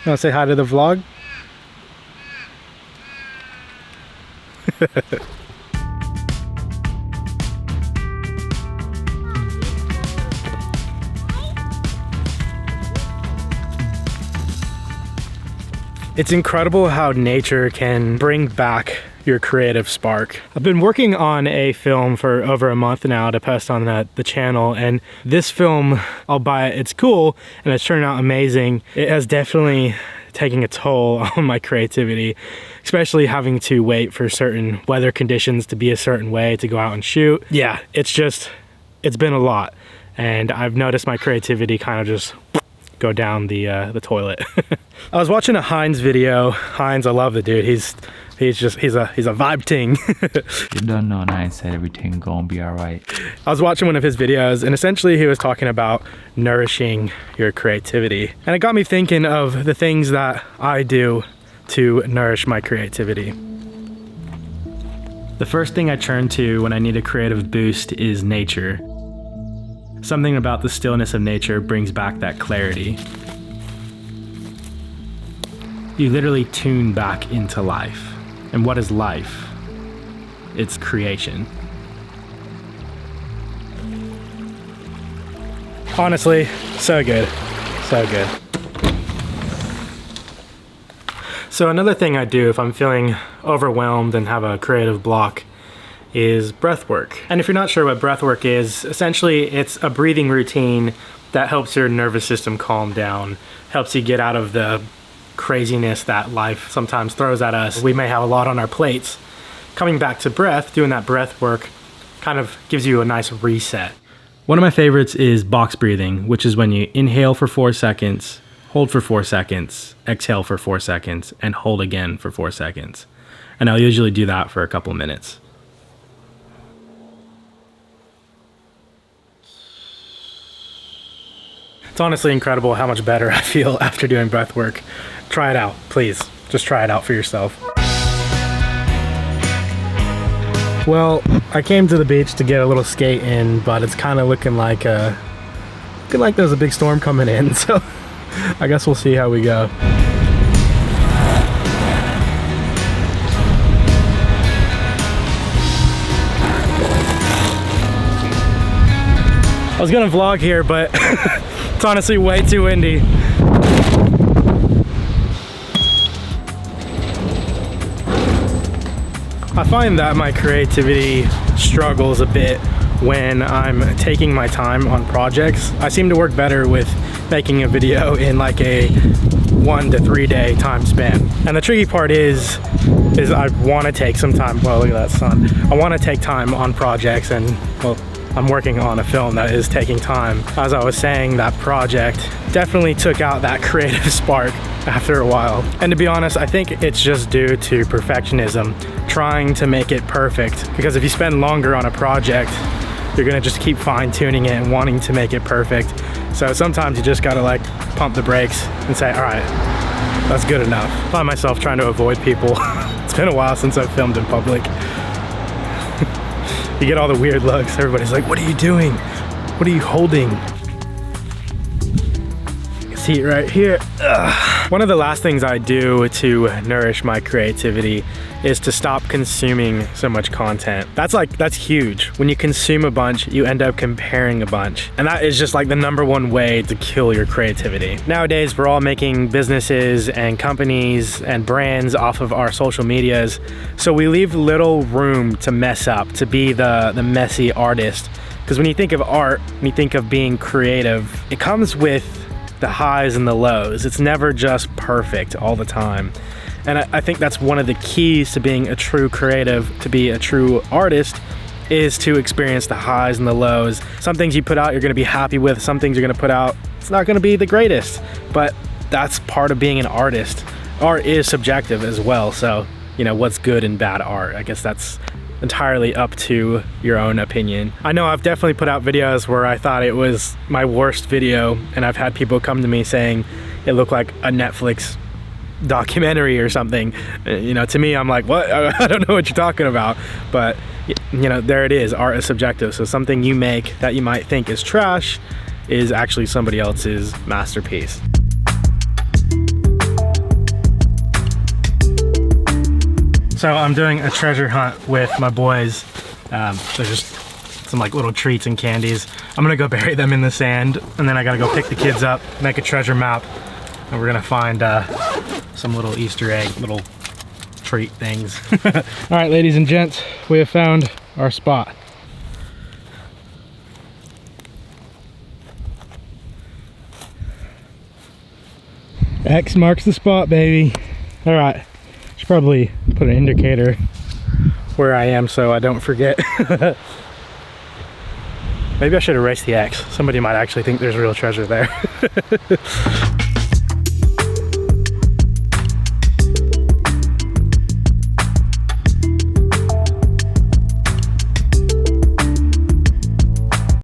Want to say hi to the vlog? It's incredible how nature can bring back your creative spark. I've been working on a film for over a month now to post on the channel, and this film, albeit it's cool and it's turned out amazing, it has definitely taken a toll on my creativity, especially having to wait for certain weather conditions to be a certain way to go out and shoot. Yeah, it's been a lot, and I've noticed my creativity kind of just go down the toilet. I was watching a Heinz video. Heinz, I love the dude. He's a vibe ting. You don't know, and I said everything gonna be all right. I was watching one of his videos, and essentially he was talking about nourishing your creativity. And it got me thinking of the things that I do to nourish my creativity. The first thing I turn to when I need a creative boost is nature. Something about the stillness of nature brings back that clarity. You literally tune back into life. And what is life? It's creation. Honestly, so good. So good. So another thing I do if I'm feeling overwhelmed and have a creative block is breath work. And if you're not sure what breath work is, essentially it's a breathing routine that helps your nervous system calm down, helps you get out of the craziness that life sometimes throws at us. We may have a lot on our plates. Coming back to breath, doing that breath work kind of gives you a nice reset. One of my favorites is box breathing, which is when you inhale for 4 seconds, hold for 4 seconds, exhale for 4 seconds, and hold again for 4 seconds. And I'll usually do that for a couple minutes. It's honestly incredible how much better I feel after doing breath work. Try it out, please. Just try it out for yourself. Well, I came to the beach to get a little skate in, but it's kind of looking like there's a big storm coming in, so I guess we'll see how we go. I was gonna vlog here, but it's honestly way too windy. I find that my creativity struggles a bit when I'm taking my time on projects. I seem to work better with making a video in like a 1 to 3 day time span. And the tricky part is I want to take some time. Well, look at that sun. I want to take time on projects, and well, I'm working on a film that is taking time. As I was saying, that project definitely took out that creative spark after a while. And to be honest, I think it's just due to perfectionism, trying to make it perfect. Because if you spend longer on a project, you're gonna just keep fine-tuning it and wanting to make it perfect. So sometimes you just gotta like pump the brakes and say, all right, that's good enough. I find myself trying to avoid people. It's been a while since I've filmed in public. You get all the weird looks. Everybody's like, what are you doing? What are you holding? See it right here. Ugh. One of the last things I do to nourish my creativity is to stop consuming so much content. That's huge. When you consume a bunch, you end up comparing a bunch. And that is just like the #1 way to kill your creativity. Nowadays, we're all making businesses and companies and brands off of our social medias. So we leave little room to mess up, to be the messy artist. Because when you think of art, when you think of being creative, it comes with the highs and the lows. It's never just perfect all the time. And I think that's one of the keys to being a true creative, to be a true artist, is to experience the highs and the lows. Some things you put out you're gonna be happy with, some things you're gonna put out, it's not gonna be the greatest, but that's part of being an artist. Art is subjective as well, so you know, what's good and bad art? I guess that's entirely up to your own opinion. I know I've definitely put out videos where I thought it was my worst video, and I've had people come to me saying it looked like a Netflix documentary or something. You know, to me, I'm like, what? I don't know what you're talking about. But you know, there it is. Art is subjective. So something you make that you might think is trash is actually somebody else's masterpiece. So I'm doing a treasure hunt with my boys. There's just some like little treats and candies. I'm gonna go bury them in the sand, and then I gotta go pick the kids up, make a treasure map, and we're gonna find some little Easter egg, little treat things. All right, ladies and gents, we have found our spot. X marks the spot, baby. All right, should probably put an indicator where I am so I don't forget. Maybe I should erase the X. Somebody might actually think there's real treasure there.